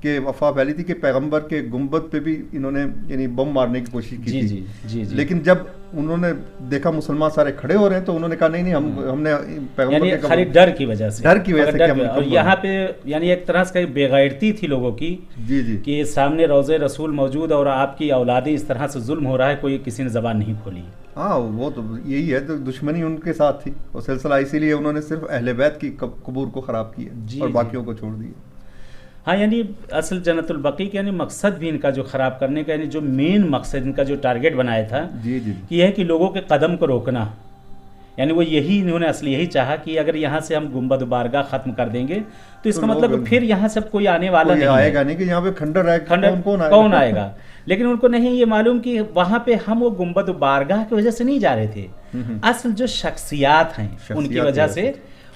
کہ افواہ پھیلی تھی کہ پیغمبر کے گنبد پہ بھی انہوں نے یعنی بم مارنے کی کوشش کی تھی، لیکن جب انہوں نے دیکھا مسلمان سارے کھڑے ہو رہے ہیں تو انہوں نے کہا نہیں ہم نے پیغمبر کے خالی ڈر کی وجہ سے اور یہاں پہ یعنی ایک طرح سے بے غیرتی تھی لوگوں کی کہ سامنے روضہ رسول موجود اور آپ کی اولادیں اس طرح سے ظلم ہو رہا ہے، کوئی کسی نے زبان نہیں کھولی۔ ہاں وہ تو یہی ہے، تو دشمنی ان کے ساتھ تھی وہ سلسلہ، اسی لیے انہوں نے صرف اہل بیت کی قبور کو خراب کیا اور باقیوں کو چھوڑ دیا۔ ہاں یعنی اصل جنت البقیع کا یعنی مقصد بھی ان کا جو خراب کرنے کا یعنی جو مین مقصد ان کا جو ٹارگیٹ بنایا تھا کہ یہ ہے کہ لوگوں کے قدم کو روکنا، یعنی وہ یہی انہوں نے اصل یہی چاہا کہ اگر یہاں سے ہم گنبد و بارگاہ ختم کر دیں گے تو اس کا مطلب پھر یہاں سے کوئی آنے والا نہیں آئے گا، نہیں کہ یہاں پہ کھنڈر ہے، کون آئے گا۔ لیکن ان کو نہیں یہ معلوم کہ وہاں پہ ہم وہ گنبد و بارگاہ کی وجہ سے نہیں جا رہے تھے، اصل جو شخصیات ہیں ان کی وجہ سے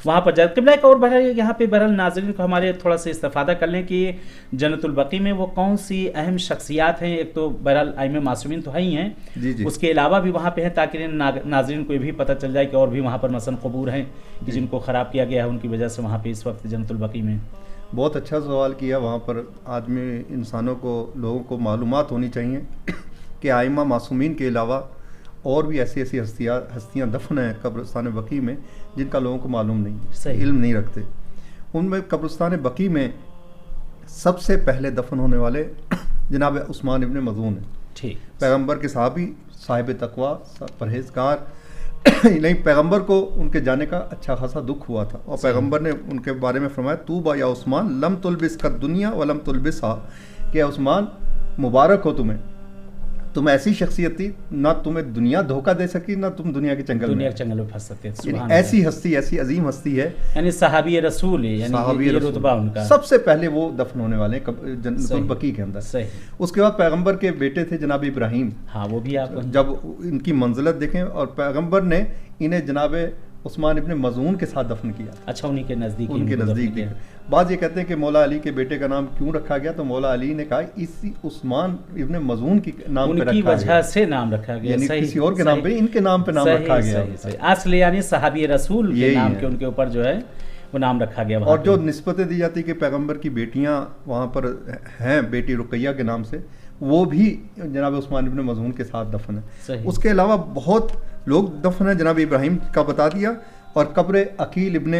وہاں پر جاتے۔ قبلہ ایک اور بہرحال یہاں پہ بہرحال ناظرین کو ہمارے تھوڑا سا استفادہ کر لیں کہ جنت البقیع میں وہ کون سی اہم شخصیات ہیں۔ ایک تو بہرحال ائمہ معصومین تو ہے ہی ہیں، اس کے علاوہ بھی وہاں پہ ہیں تاکہ ناظرین کو یہ بھی پتہ چل جائے کہ اور بھی وہاں پر مثلا قبور ہیں کہ جن کو خراب کیا گیا ہے، ان کی وجہ سے وہاں پہ اس وقت جنت البقیع میں۔ بہت اچھا سوال کیا۔ وہاں پر آدمی انسانوں کو لوگوں کو معلومات ہونی چاہیے کہ ائمہ معصومین کے علاوہ اور بھی ایسی ہستیاں دفن ہیں قبرستان بقیع میں جن کا لوگوں کو معلوم نہیں، علم نہیں رکھتے۔ ان میں قبرستان بقیع میں سب سے پہلے دفن ہونے والے جناب عثمان ابن مظعون ہیں، پیغمبر کے صحابی، صاحب تقویٰ، پرہیزگار۔ نہیں، پیغمبر کو ان کے جانے کا اچھا خاصا دکھ ہوا تھا اور پیغمبر نے ان کے بارے میں فرمایا طوبیٰ یا عثمان لم تلبس قد دنیا ولم تلبسھا، کہ عثمان مبارک ہو تم ایسی شخصیت تھی نہ تمہیں دنیا دھوکہ دے سکی نہ تم دنیا کے چنگل میں پھنس سکتے تھے۔ یعنی ایسی ہستی، ایسی عظیم ہستی ہے، یعنی صحابی رسول ہے، یعنی یہ رتبہ ان کا۔ سب سے پہلے وہ دفن ہونے والے جنت البقیع کے اندر۔ اس کے بعد پیغمبر کے بیٹے تھے جناب ابراہیم، ہاں وہ بھی آپ جب ان کی منزلت دیکھیں، اور پیغمبر نے انہیں جناب عثمان ابن مظعون کے ساتھ دفن کیا۔ اچھا، انہی کے نزدیک۔ بعض یہ کہتے ہیں کہ مولا علی کے بیٹے کا نام کیوں رکھا گیا، تو مولا علی نے کہا اسی عثمان ابن مظعون کی نام پہ رکھا گیا، ان کی وجہ سے نام رکھا گیا، یعنی کسی اور کے نام پہ ان کے نام پہ نام رکھا گیا۔ اصل یعنی صحابی رسول کے نام کے ان کے اوپر جو ہے وہ نام رکھا گیا۔ اور جو نسبتیں دی جاتی کہ پیغمبر کی بیٹیاں وہاں پر ہیں، بیٹی رقیہ کے نام سے، وہ بھی جناب عثمان ابن مظعون کے ساتھ دفن ہے۔ اس کے علاوہ بہت لوگ دفن ہیں، جناب ابراہیم کا بتا دیا، اور قبر عقیل ابن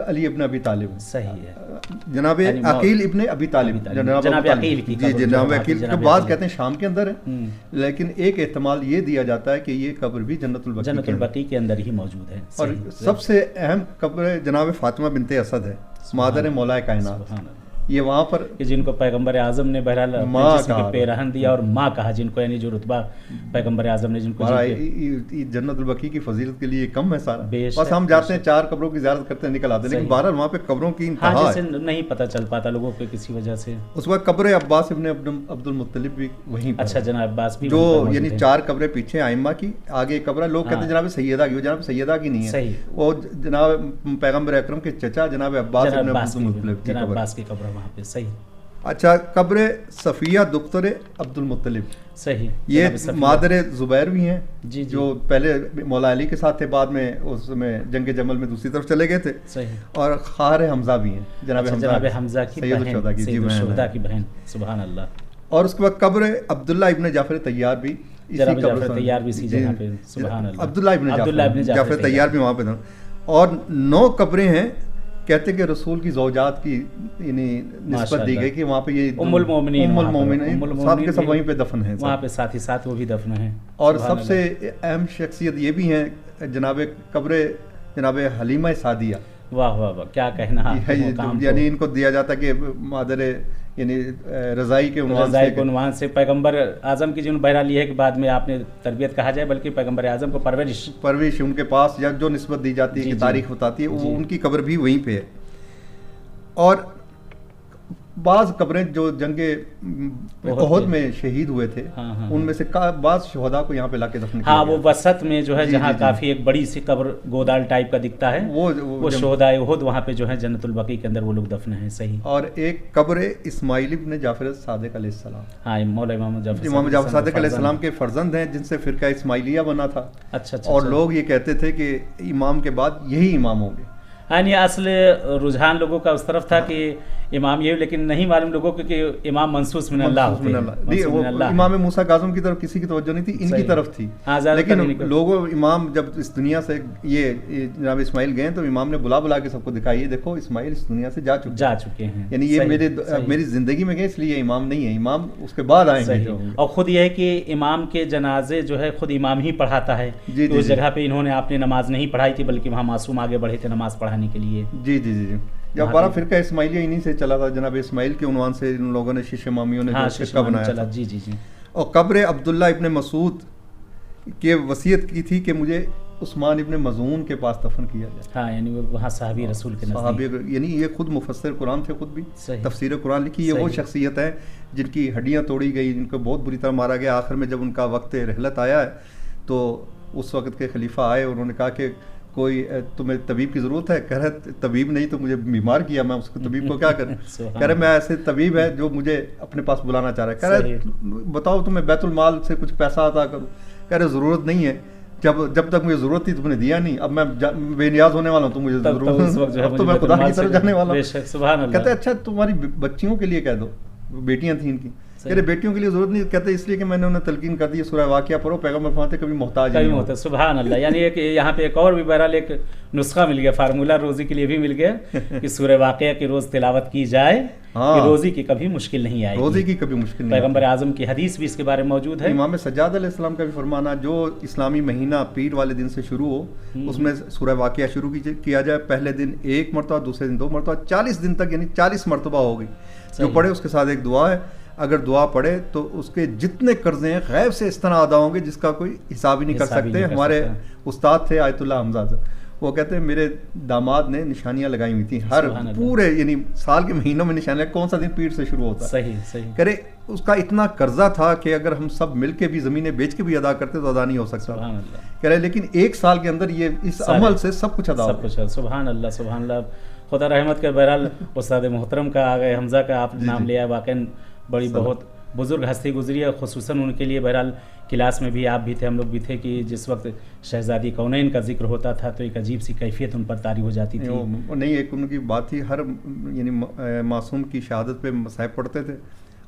علی ابن ابی طالب، صحیح ہے، جناب عقیل ابن ابی طالب، جناب عقیل کی جناب عقیل کے بعد کہتے ہیں شام کے اندر ہے، لیکن ایک احتمال یہ دیا جاتا ہے کہ یہ قبر بھی جنت البقیع کے اندر ہی موجود ہے۔ اور سب سے اہم قبر جناب فاطمہ بنت اسد ہے، مادر مولا کائنات، یہ وہاں پر جن کو پیغمبر اعظم نے بہرحال جسم کے پیرہن دیا اور ماں کہا، جن کو یعنی جو رتبہ پیغمبر اعظم نے جن کو جنت البقیع کی فضیلت کے لیے کم ہے سارا، بس ہم جاتے ہیں 4 قبروں کی زیارت کرتے ہیں نکل آتے ہیں، لیکن بہرحال وہاں پہ قبروں کی انتہا ہے، نہیں پتہ چل پاتا لوگوں کو کسی وجہ سے۔ اس وقت قبر عباس ابن عبد المطلب بھی وہیں پر، اچھا جناب عباس بھی، جو یعنی 4 قبریں پیچھے ائمہ کی، آگے قبر لوگ کہتے ہیں جناب سیدہ کی، وہ جناب سیدہ کی نہیں ہے، وہ جناب پیغمبر اکرم کے چچا جناب عباس ابن عبد المطلب کی قبر وہاں پہ۔ صحیح۔ اچھا، قبر صفیہ دختر عبد المطلب، صحیح، یہ مادر زبیر بھی ہیں، جو پہلے مولا علی کے ساتھ تھے، بعد میں اس میں جنگ جمل میں دوسری طرف چلے گئے تھے، اور خواہر حمزہ بھی ہیں، جناب حمزہ کی بہن، سبحان اللہ۔ اور اس کے بعد قبر عبداللہ ابن جعفر طیار بھی، عبداللہ ابن جعفر طیار بھی وہاں پہ تھا، اور 9 قبریں ہیں، کہتے کہ رسول کی زوجات کی یعنی نسبت دی گئی کہ وہاں پہ یہ ام المومنین سب کے سب وہیں پہ دفن ہیں، وہاں پہ ساتھ ہی ساتھ وہ بھی دفن ہیں۔ اور سب سے اہم شخصیت یہ بھی ہیں جناب قبر جناب حلیمہ سعدیہ، واہ واہ واہ، کیا کہنا، یعنی ان کو دیا جاتا کہ مادر یعنی رضائی کے عنوان سے پیغمبر اعظم کی، جن بہرحال یہ ہے کہ بعد میں آپ نے تربیت کہا جائے، بلکہ پیغمبر اعظم کو پرورش ان کے پاس یا جو نسبت دی جاتی ہے کہ تاریخ بتاتی ہے، وہ ان کی قبر بھی وہیں پہ ہے۔ اور بعض قبریں جو جنگ احد میں شہید ہوئے تھے، ان میں سے بعض شہداء کو یہاں پہ لا کے دفن کیا، ہاں وہ وسط میں جو ہے جہاں کافی ایک بڑی سی قبر گودال ٹائپ کا دکھتا ہے، وہ شہداء احد وہاں پہ جو ہے جنت البقیع کے اندر وہ لوگ دفن ہیں۔ صحیح۔ اور ایک قبر اسماعیل ابن جعفر صادق علیہ السلام، ہاں مولا امام جعفر صادق علیہ السلام کے فرزند ہیں، جن سے فرقہ اسماعیلیہ بنا تھا، اور لوگ یہ کہتے تھے کہ امام کے بعد یہی امام ہوں گے، یعنی اصل رجحان لوگوں کا اس طرف تھا کہ امام یہ، لیکن نہیں معلوم لوگوں کو کہ امام منصوص من اللہ ہوتے ہیں. وہ امام موسیٰ کاظم کی طرف کسی کی توجہ نہیں تھی، ان کی طرف تھی. لیکن لوگوں امام جب اس دنیا سے یہ جناب اسماعیل گئے تو امام نے بلا کے سب کو دکھائی، دیکھو اسماعیل اس دنیا سے جا چکے ہیں، یعنی یہ میری زندگی میں گئے اس لیے امام نہیں ہے، امام اس کے بعد آئیں گے. اور خود یہ ہے کہ امام کے جنازے جو ہے خود امام ہی پڑھاتا ہے. اس جگہ پہ انہوں نے آپ نے نماز نہیں پڑھائی تھی، بلکہ وہاں معصوم آگے بڑھے تھے نماز پڑھانے کے لیے. جی جی جی جب ہمارا فرقہ اسماعیلیہ انہی سے چلا تھا، جناب اسماعیل کے عنوان سے ان لوگوں نے شیش امامیوں نے فرقہ بنایا تھا. جی جی جی. اور قبر عبداللہ ابن مسعود کے وصیت کی تھی کہ مجھے عثمان ابن مظعون کے پاس دفن کیا جائے. ہاں یعنی وہاں صحابی رسول کے نزدیک، یعنی یہ خود مفسر قرآن تھے، خود بھی تفسیر قرآن لکھی. یہ وہ شخصیت ہے جن کی ہڈیاں توڑی گئی، جن کو بہت بری طرح مارا گیا. آخر میں جب ان کا وقت رحلت آیا ہے تو اس وقت کے خلیفہ آئے، انہوں نے کہا کہ کوئی تمہیں طبیب کی ضرورت ہے؟ کہہ رہے طبیب نہیں تو مجھے بیمار کیا، میں اس کو طبیب کو کیا کروں؟ کہہ رہے میں ایسے طبیب ہے جو مجھے اپنے پاس بلانا چاہ رہا ہے. کہہ رہے بتاؤ تمہیں بیت المال سے کچھ پیسہ عطا کروں؟ کہہ رہے ضرورت نہیں ہے، جب تک مجھے ضرورت تھی تم نے دیا نہیں، اب میں بے نیاز ہونے والا ہوں تو مجھے ضرورت، اب تو میں خدا کی طرف جانے والا ہوں. کہتے اچھا تمہاری بچیوں کے لیے کہہ دو، بیٹیاں تھیں ان کی. کہتے بیٹیوں کے لیے ضرورت نہیں، کہتے اس لیے کہ میں نے انہیں تلقین کر دی سورہ واقعہ پڑھو، پیغمبر فرماتے کبھی محتاج نہیں ہوتا. سبحان اللہ. یعنی ایک یہاں پہ ایک اور بھی بہرحال ایک نسخہ مل گیا، فارمولہ روزی کے لیے بھی مل گیا کہ سورہ واقعہ کی روز تلاوت کی جائے کہ روزی کی کبھی مشکل نہیں آئے گی. روزی کی کبھی مشکل نہیں. پیغمبر اعظم کی حدیث بھی اس کے بارے میں موجود ہے. امام سجاد علیہ السلام کا بھی فرمانا، جو اسلامی مہینہ پیر والے دن سے شروع ہو اس میں سورہ واقعہ شروع کیا جائے. پہلے دن 1 مرتبہ، دوسرے دن 2 مرتبہ، 40 دن تک، یعنی 40 مرتبہ ہوگی. جو پڑھے اس کے ساتھ ایک دعا ہے، اگر دعا پڑھے تو اس کے جتنے قرضے ہیں غیب سے اس طرح ادا ہوں گے جس کا کوئی حساب ہی نہیں کر سکتے. ہمارے استاد تھے آیت اللہ حمزہ، وہ کہتے ہیں میرے داماد نے نشانیاں لگائی ہوئی تھیں ہر پورے یعنی سال کے مہینوں میں نشانیاں، کون سا دن پیر سے شروع ہوتا ہے. صحیح. کرے اس کا اتنا قرضہ تھا کہ اگر ہم سب مل کے بھی زمینیں بیچ کے بھی ادا کرتے تو ادا نہیں ہو سکتا. کہہ رہے لیکن 1 سال کے اندر یہ اس عمل سے سب کچھ ادا ہو. سبحان اللہ سبحان اللہ. خدا رحمت کے. بہرحال استاد محترم کا آگے حمزہ کا آپ نام لیا، واقعی بڑی بہت بزرگ ہستی گزری ہے. خصوصاً ان کے لیے بہرحال کلاس میں بھی آپ بھی تھے، ہم لوگ بھی تھے کہ جس وقت شہزادی کونین کا ذکر ہوتا تھا تو ایک عجیب سی کیفیت ان پر طاری ہو جاتی تھی. نہیں، ایک ان کی بات تھی، ہر یعنی معصوم کی شہادت پہ مصائب پڑھتے تھے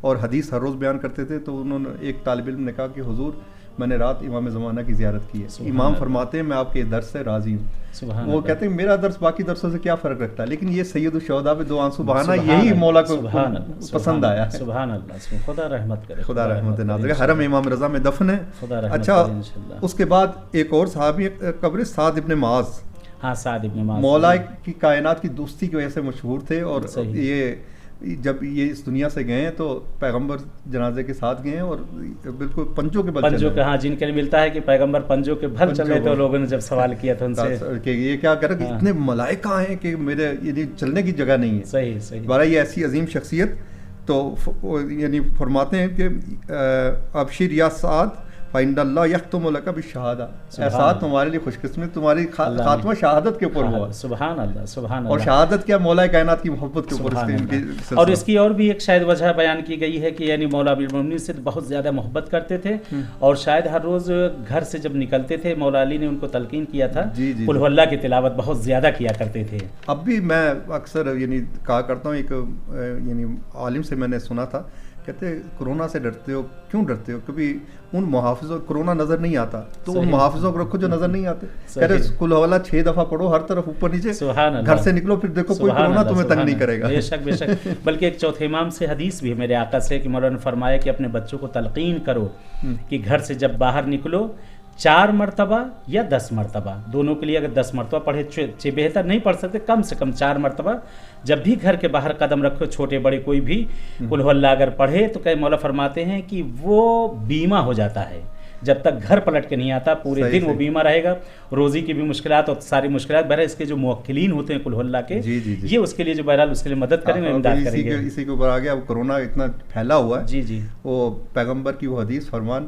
اور حدیث ہر روز بیان کرتے تھے. تو انہوں نے ایک طالب علم نے کہا کہ حضور میں نے رات امام زمانہ کی زیارت کی ہے، امام فرماتے ہیں میں آپ کے درس سے راضی ہوں. وہ کہتے ہیں میرا درس باقی درسوں سے کیا فرق رکھتا ہے، لیکن یہ سید الشہداء پہ 2 آنسو بہانا یہی مولا کو پسند آیا ہے. سبحان اللہ. خدا رحمت کرے. خدا رحمت نازل. حرم امام رضا میں دفن ہے. اچھا اس کے بعد ایک اور صحابی قبر سعد ابن معاذ. ہاں سعد ابن معاذ مولا کی کائنات کی دوستی کی وجہ سے مشہور تھے. اور یہ جب یہ اس دنیا سے گئے ہیں تو پیغمبر جنازے کے ساتھ گئے ہیں اور بالکل پنجوں کے بل پنجوں کے. ہاں جن کے لیے ملتا ہے کہ پیغمبر پنجوں کے بھل چل رہے تھے. لوگوں نے جب سوال کیا تھا ان سے کہ یہ کیا کر رہے اتنے ملائکہ ہیں کہ میرے یہ چلنے کی جگہ نہیں ہے. صحیح. بارہ یہ ایسی عظیم شخصیت. تو یعنی فرماتے ہیں کہ ابشر یا سعد فإن اللہ یختم لک بالشہادہ، احساس تمہارے لیے خوش قسمت، تمہاری خاتمہ شہادت کے اوپر ہوا. سبحان اللہ سبحان اللہ. اور شہادت کیا مولا کائنات کی محبت کے اوپر. اور اس کی اور بھی ایک شاید وجہ بیان کی گئی ہے کہ یعنی مولا امیر المومنین سے بہت زیادہ محبت کرتے تھے اور شاید ہر روز گھر سے جب نکلتے تھے مولا علی نے ان کو تلقین کیا تھا قل هو اللہ کی تلاوت بہت زیادہ کیا کرتے تھے. اب بھی میں اکثر یعنی کہا کرتا ہوں، ایک یعنی عالم سے میں نے سنا تھا، کہتے کرونا سے ڈرتے ہو، کیوں ڈرتے ہو؟ کبھی ان محافظوں کرونا نظر نہیں آتا تو ان محافظوں کو رکھو جو نظر نہیں آتے. کہہ رہے کل حوالہ 6 دفعہ پڑھو ہر طرف اوپر نیچے، گھر سے نکلو پھر دیکھو کوئی کرونا تمہیں تنگ نہیں کرے گا. بے شک. بلکہ ایک چوتھے امام سے حدیث بھی ہے میرے آقا سے کہ مولانا نے فرمایا کہ اپنے بچوں کو تلقین کرو کہ گھر سے جب باہر نکلو 4 مرتبہ یا 10 مرتبہ، دونوں کے لیے اگر 10 مرتبہ پڑھے بہتر، نہیں پڑھ سکتے کم سے کم 4 مرتبہ جب بھی گھر کے باہر قدم رکھو، چھوٹے بڑے کوئی بھی قل هو اللہ اگر پڑھے تو کہ مولا فرماتے ہیں کہ وہ بیمہ ہو جاتا ہے. جب تک گھر پلٹ کے نہیں آتا پورے دن وہ بیمہ رہے گا. روزی کی بھی مشکلات اور ساری مشکلات، بہرحال اس کے جو موکلین ہوتے ہیں قل هو اللہ کے یہ اس کے لیے جو بہرحال اس کے لیے مدد کریں گے، امداد کریں گے. اسی کے اوپر آ گیا، اب کرونا اتنا پھیلا ہوا ہے. وہ پیغمبر کی وہ حدیث فرمان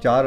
4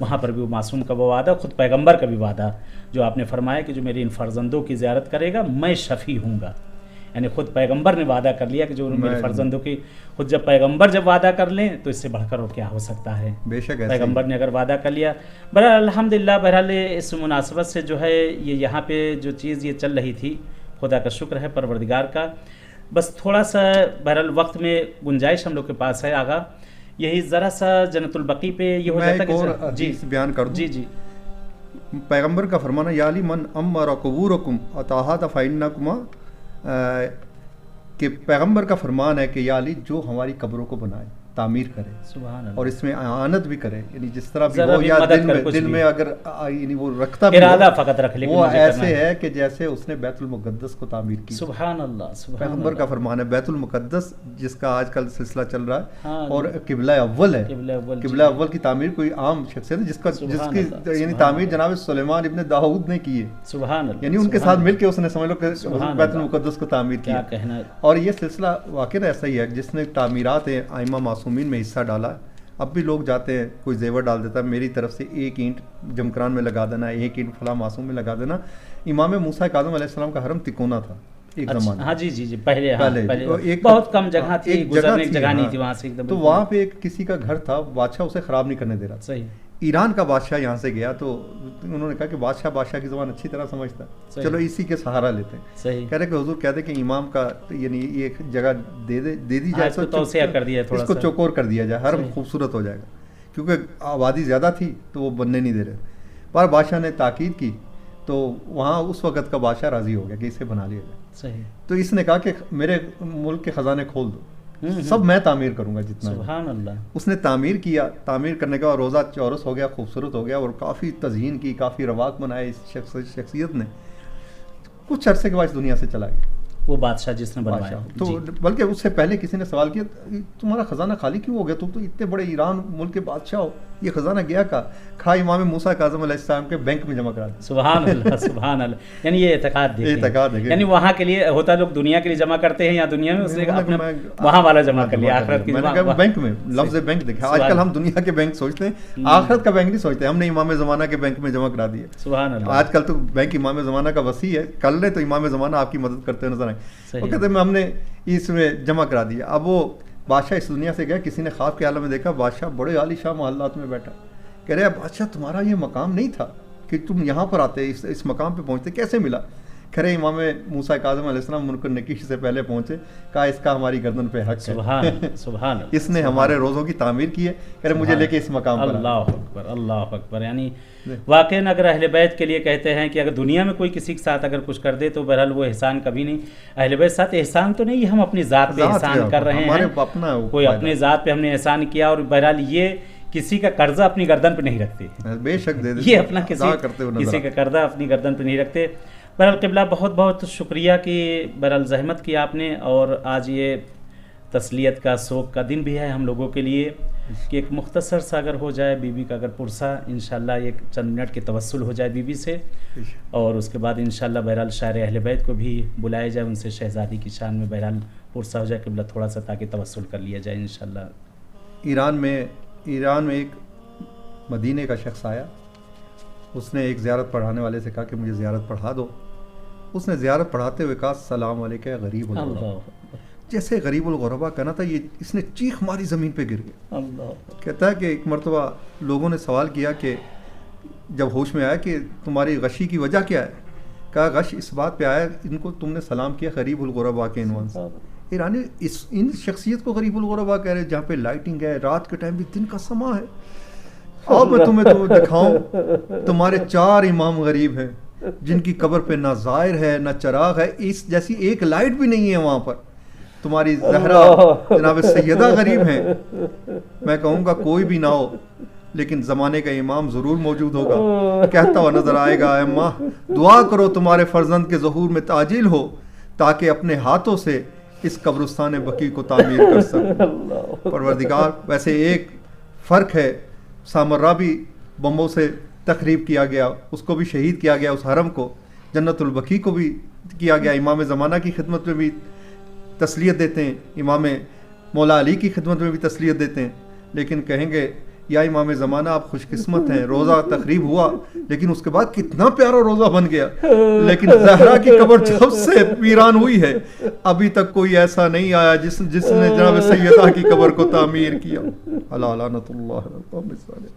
وہاں پر بھی وہ معصوم کا وہ وعدہ، خود پیغمبر کا بھی وعدہ جو آپ نے فرمایا کہ جو میری ان فرزندوں کی زیارت کرے گا میں شفیع ہوں گا، یعنی خود پیغمبر نے وعدہ کر لیا کہ جو میرے فرزندوں کی، خود جب پیغمبر جب وعدہ کر لیں تو اس سے بڑھ کر وہ کیا ہو سکتا ہے، بے شک پیغمبر نے اگر وعدہ کر لیا۔ بہرحال الحمدللہ، بہرحال اس مناسبت سے جو ہے یہ یہاں پہ جو چیز یہ چل رہی تھی، خدا کا شکر ہے پروردگار کا، بس تھوڑا سا بہرحال وقت میں گنجائش ہم لوگ کے پاس ہے آغا، یہی ذرا سا جنت البقیع پہ یہ ہو جاتا کہ جی بیان کر دوں۔ جی جی، پیغمبر کا فرمانا یا علی من امر قبورکم اطاحت فإنکما، کہ پیغمبر کا فرمان ہے کہ یا علی جو ہماری قبروں کو بنائے، تعمیر کرے، سبحان اللہ، اور اس میں اعانت بھی کرے، یعنی جس طرح بھی ذرا ہو بھی یا مدد دل میں اگر یعنی وہ رکھتا بھی ارادہ فقط رکھ لے کہ وہ مجھے کرنا ایسے ہے کہ جیسے اس نے بیت المقدس کو تعمیر کی۔ سبحان اللہ، سبحان پیغمبر کا فرمان ہے بیت المقدس جس کا آج کل سلسلہ چل رہا ہے ہاں، اور قبلہ اول ہے، قبلہ قبلہ اول کی تعمیر کوئی عام شخصیت ہے جس کی یعنی تعمیر جناب سلیمان ابن داؤد نے کی ہے، سبحان اللہ، یعنی ان کے ساتھ مل کے اس نے سمجھ لو کہ بیت المقدس کو تعمیر کیا۔ کیا کہنا ہے، اور یہ سلسلہ واقعی ایسا ہی ہے جس نے تعمیرات ائمہ معصومین میں حصہ ڈالا ہے۔ اب بھی لوگ جاتے ہیں، کوئی زیور ڈال دیتا ہے، میری طرف سے ایک اینٹ جمکران میں لگا دینا، ایک اینٹ فلاں معصوم میں لگا دینا۔ امام موسیٰ کاظم علیہ السلام کا حرم تکونا تھا ایک زمانے، ہاں جی جی جی، پہلے ایک بہت کم جگہ تھی، گزرنے کی جگہ نہیں تھی وہاں سے ایک دم، تو وہاں پہ ایک کسی کا گھر تھا، بادشاہ اسے خراب نہیں کرنے دے رہا۔ صحیح، ایران کا بادشاہ یہاں سے گیا تو انہوں نے کہا کہ بادشاہ کی زبان اچھی طرح سمجھتا ہے، چلو اسی کے سہارا لیتے ہیں۔ صحیح، کہہ رہے کہ حضور کہتے کہ امام کا یعنی ایک جگہ دے دی جائے، اس کو توسیع کر دیا، تھوڑا اس کو چوکور کر دیا جائے، حرم خوبصورت ہو جائے گا، کیونکہ آبادی زیادہ تھی تو وہ بننے نہیں دے رہے۔ پر بادشاہ نے تاکید کی تو وہاں اس وقت کا بادشاہ راضی ہو گیا کہ اسے بنا لیا جائے۔ صحیح، تو اس نے کہا کہ میرے ملک کے خزانے کھول دو، سب میں تعمیر کروں گا جتنا۔ سبحان اللہ، اس نے تعمیر کیا، تعمیر کرنے کا روزہ چورس ہو گیا، خوبصورت ہو گیا، اور کافی تزئین کی، کافی رواق بنائے اس شخصیت نے۔ کچھ عرصے کے بعد اس دنیا سے چلا گیا وہ بادشاہ جس نے بنوایا تو بلکہ اس سے پہلے کسی نے سوال کیا تمہارا خزانہ خالی کیوں ہو گیا، تم تو اتنے بڑے ایران ملک کے بادشاہ ہو، یہ خزانہ گیا کہا امام موسیٰ کاظم علیہ السلام کے بینک میں جمع کرا دیا۔ سبحان اللہ، سبحان اللہ، یعنی یہ اعتقاد ہے، یعنی وہاں کے لیے ہوتا لوگ دنیا کے لیے جمع کرتے ہیں یا دنیا میں، اس نے وہاں والا جمع کر لیا، آخرت کی بینک میں، لفظ بینک دیکھا۔ آج کل ہم دنیا کے بینک سوچتے ہیں، آخرت کا بینک نہیں سوچتے، ہم نے امام زمانہ کے بینک میں جمع کرا دیا۔ سبحان اللہ، آج کل تو بینک امام زمانہ کا وسیع ہے، کل نے تو امام زمانہ آپ کی مدد کرتے نظر آئے، وہ کہتے ہیں ہم نے اس میں جمع کرا دیا۔ اب وہ بادشاہ اس دنیا سے گیا، کسی نے خواب کے عالم میں دیکھا بادشاہ بڑے عالی شاہ محلات میں بیٹھا، کہہ رہے بادشاہ تمہارا یہ مقام نہیں تھا کہ تم یہاں پر آتے، اس مقام پہ پہنچتے، کیسے ملا؟ کہہ رہے امام موسیٰ کاظم علیہ السلام منکر نکیش سے پہلے پہنچے، کہا اس کا ہماری گردن پہ حق ہے، سبحان اس نے ہمارے روزوں کی تعمیر کی ہے، کہہ رہے مجھے لے کے اس مقام پر۔ اللہ اکبر، اللہ اکبر، یعنی واقعی اگر اہل بیت کے لیے کہتے ہیں کہ اگر دنیا میں کوئی کسی کے ساتھ اگر کچھ کر دے تو بہرحال وہ احسان کبھی نہیں، اہل بیت ساتھ احسان تو نہیں، ہم اپنی ذات پہ احسان کر رہے ہیں، کوئی اپنے ذات پہ ہم نے احسان کیا، اور بہرحال یہ کسی کا قرضہ اپنی گردن پہ نہیں رکھتے، بے شک یہ اپنا کسی کا قرضہ اپنی گردن پہ نہیں رکھتے۔ بہرحال قبلہ بہت بہت شکریہ کہ بہرحال زحمت کی آپ نے، اور آج یہ تسلیت کا سوگ کا دن بھی ہے ہم لوگوں کے لیے کہ ایک مختصر سا اگر ہو جائے بیوی کا اگر پرسہ، انشاءاللہ ایک چند منٹ کی توسل ہو جائے بیوی سے، اور اس کے بعد انشاءاللہ بہرحال شاعر اہل بیت کو بھی بلایا جائے، ان سے شہزادی کی شان میں بہرحال پرسہ ہو جائے قبلہ تھوڑا سا، تاکہ توسل کر لیا جائے انشاءاللہ۔ ایران میں ایک مدینے کا شخص آیا، اس نے ایک زیارت پڑھانے والے سے کہا کہ مجھے زیارت پڑھا دو، اس نے زیارت پڑھاتے ہوئے کہا السلام علیکم غریب الغربا، جیسے غریب الغربا کہنا تھا یہ اس نے چیخ ماری زمین پہ گر گیا۔ کہتا ہے کہ ایک مرتبہ لوگوں نے سوال کیا کہ جب ہوش میں آیا کہ تمہاری غشی کی وجہ کیا ہے، کہا غش اس بات پہ آیا ان کو تم نے سلام کیا غریب الغربا کے عنوان سے۔ ایرانی ان شخصیت کو غریب الغربا کہہ رہے جہاں پہ لائٹنگ ہے، رات کے ٹائم بھی دن کا سما ہے، اور میں تمہیں تو دکھاؤں تمہارے 4 امام غریب ہیں جن کی قبر پہ نہ زائر ہے نہ چراغ ہے، اس جیسی ایک لائٹ بھی نہیں ہے وہاں پر، تمہاری زہرا جناب سیدہ غریب ہیں، میں کہوں گا کوئی بھی نہ ہو لیکن زمانے کا امام ضرور موجود ہوگا، کہتا ہوا نظر آئے گا اے ماں دعا کرو تمہارے فرزند کے ظہور میں تعجیل ہو تاکہ اپنے ہاتھوں سے اس قبرستان بقیع کو تعمیر کر سکوں۔ پروردگار ویسے ایک فرق ہے، سامرا بھی بموں سے تخریب کیا گیا، اس کو بھی شہید کیا گیا، اس حرم کو، جنت البقیع کو بھی کیا گیا، امام زمانہ کی خدمت میں بھی تسلیت دیتے ہیں، امام مولا علی کی خدمت میں بھی تسلیت دیتے ہیں، لیکن کہیں گے یا امام زمانہ آپ خوش قسمت ہیں, روزہ تقریب ہوا لیکن اس کے بعد کتنا پیارا روزہ بن گیا, لیکن زہرا کی قبر جب سے ویران ہوئی ہے ابھی تک کوئی ایسا نہیں آیا جس نے جناب سیدہ کی قبر کو تعمیر کیا. لعنت اللہ القوم الظالمین.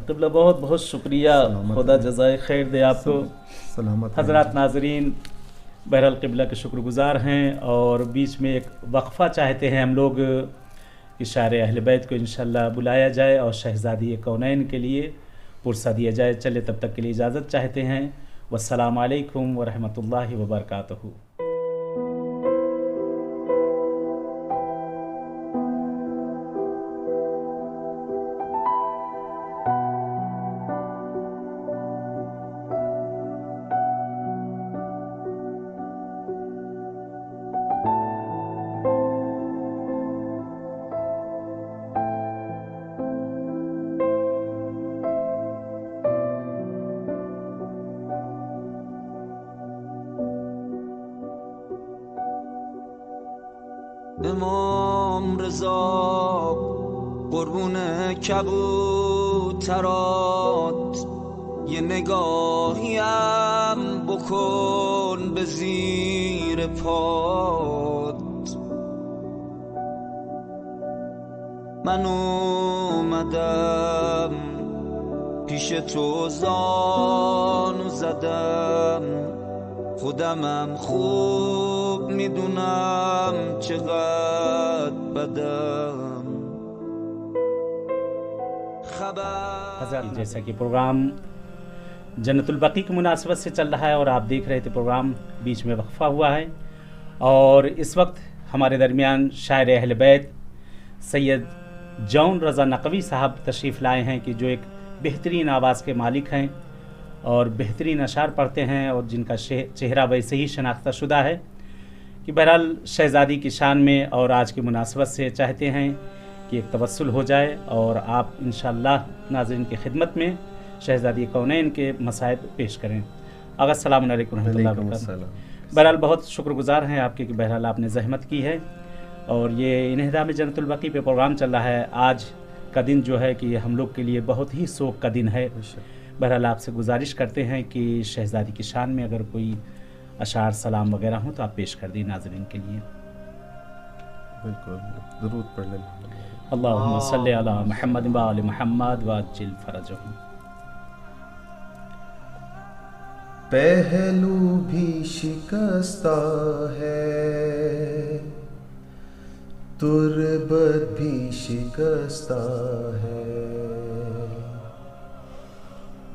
قبلہ بہت بہت شکریہ, خدا جزائے خیر دے آپ کو. حضرات ناظرین, بہرحال قبلہ کے شکر گزار ہیں, اور بیچ میں ایک وقفہ چاہتے ہیں ہم لوگ کہ شاعر اہل بیت کو انشاءاللہ بلایا جائے اور شہزادی کونین کے لیے پرسہ دیا جائے. چلے تب تک کے لیے اجازت چاہتے ہیں. والسلام علیکم ورحمۃ اللہ وبرکاتہ. امام رضا قربون کبوترات یه نگاهیم بکن به زیر پات. من اومدم پیش تو زانو زدم, خودمم خوب میدونم چقدر بدم. حضرت جیسا کہ پروگرام جنت البقیع کی مناسبت سے چل رہا ہے اور آپ دیکھ رہے تھے پروگرام بیچ میں وقفہ ہوا ہے, اور اس وقت ہمارے درمیان شاعر اہل بیت سید جون رضا نقوی صاحب تشریف لائے ہیں کہ جو ایک بہترین آواز کے مالک ہیں اور بہترین اشعار پڑھتے ہیں, اور جن کا چہرہ ویسے ہی شناختہ شدہ ہے. کہ بہرحال شہزادی کی شان میں اور آج کی مناسبت سے چاہتے ہیں کہ ایک توسل ہو جائے اور آپ انشاءاللہ ناظرین کی خدمت میں شہزادی کونین کے مصائب پیش کریں. آغا السلام علیکم ورحمۃ اللہ وبرکاتہ. بہرحال بہت شکر گزار ہیں آپ کے کہ بہرحال آپ نے زحمت کی ہے, اور یہ انہدام جنت البقیع پہ پروگرام چل رہا ہے. آج کا دن جو ہے کہ ہم لوگ کے لیے بہت ہی سوگ کا دن ہے. بہرحال آپ سے گزارش کرتے ہیں کہ شہزادی کی شان میں اگر کوئی اشعار سلام وغیرہ ہوں تو آپ پیش کر دیں ناظرین کے لیے. بالکل ضرور پڑھ لیں. اللہم صلی علی محمد و آل محمد وعجل فرجہم. پہلو بھی شکستہ ہے, تربت بھی شکستہ ہے,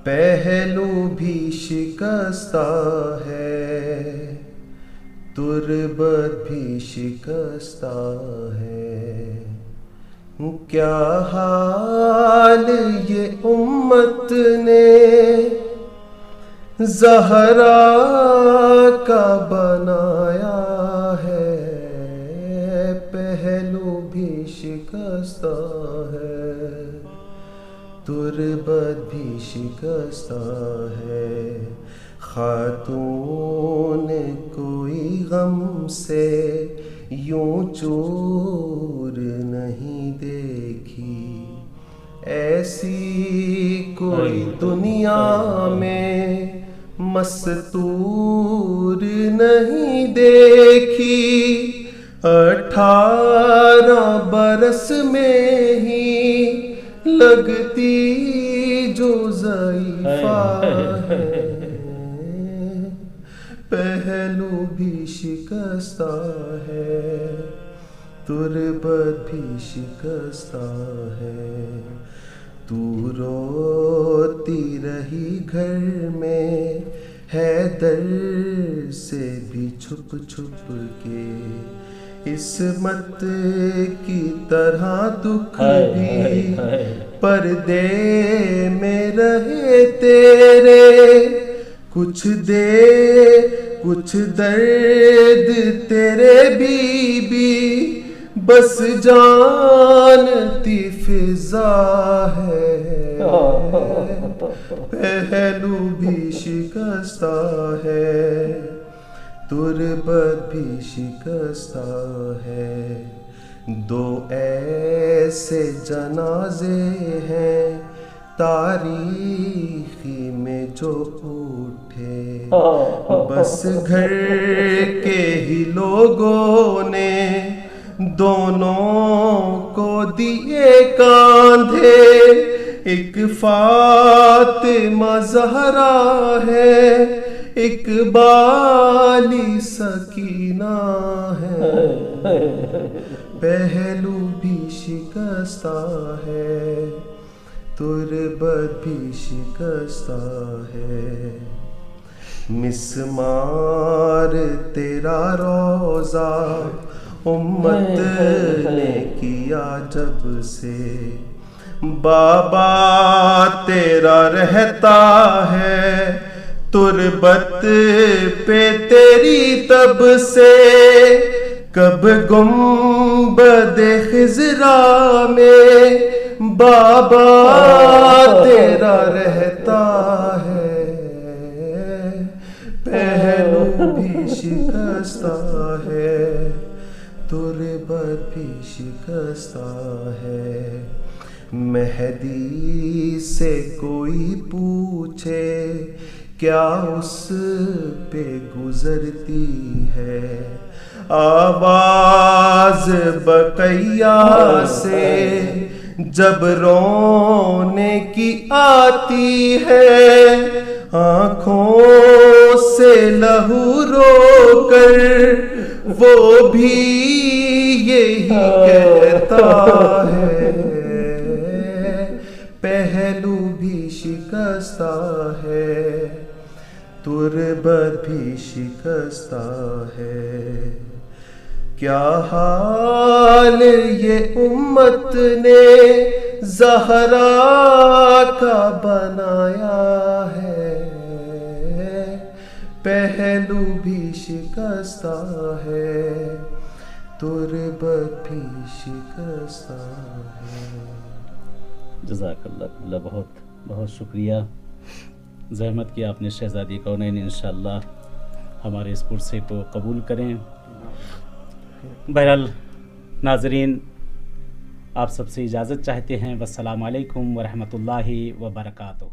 پہلو بھی شکستہ ہے, تربت بھی شکستہ ہے. کیا حال یہ امت نے زہرا کا بنایا ہے, پہلو بھی شکستہ ہے, تربت بھی شکستہ ہے. خاتون کوئی غم سے یوں چور نہیں دیکھی, ایسی کوئی دنیا میں مستور نہیں دیکھی. 18 برس میں ہی لگتی جو ضعیفہ ہے, پہلو بھی شکستہ ہے, تربت بھی شکستہ ہے. تو روتی رہی گھر میں حیدر سے بھی چھپ چھپ کے, عصمت کی طرح دکھ بھی پردے میں رہے تیرے. کچھ دے کچھ درد تیرے بی بی بس جانتی فضا ہے, پہلو بھی شکستہ ہے, تربت بھی شکستہ ہے. دو ایسے جنازے ہیں تاریخی میں جو اٹھے، بس گھر کے ہی لوگوں نے دونوں کو دیے کاندھے۔ ایک فاطمہ زہرا ہے، ایک بالی سکینہ ہے، پہلو بھی شکستہ ہے، تربت بھی شکستہ ہے۔ مسمار تیرا روزہ امت نے کیا جب سے، بابا تیرا رہتا ہے تربت پہ تیری تب سے۔ کب گنبد خضرا میں بابا تیرا رہتا ہے، پہلو بھی شکستہ ہے، تربت بھی شکستہ ہے۔ مہدی سے کوئی پوچھے کیا اس پہ گزرتی ہے، آواز بقیہ سے جب رونے کی آتی ہے، آنکھوں سے لہو رو کر وہ بھی یہی کہتا ہے، پہلو بھی شکستہ ہے، تربت بھی شکستہ ہے۔ کیا حال یہ امت نے زہرا کا بنایا ہے، پہلو بھی شکستہ ہے، تربت بھی شکستہ ہے۔ جزاک اللہ، بہت بہت شکریہ، زحمت کی آپ نے شہزادی کونین، انشاءاللہ ہمارے اس پرسے کو قبول کریں۔ بہرحال ناظرین، آپ سب سے اجازت چاہتے ہیں، والسلام علیکم ورحمۃ اللہ وبرکاتہ۔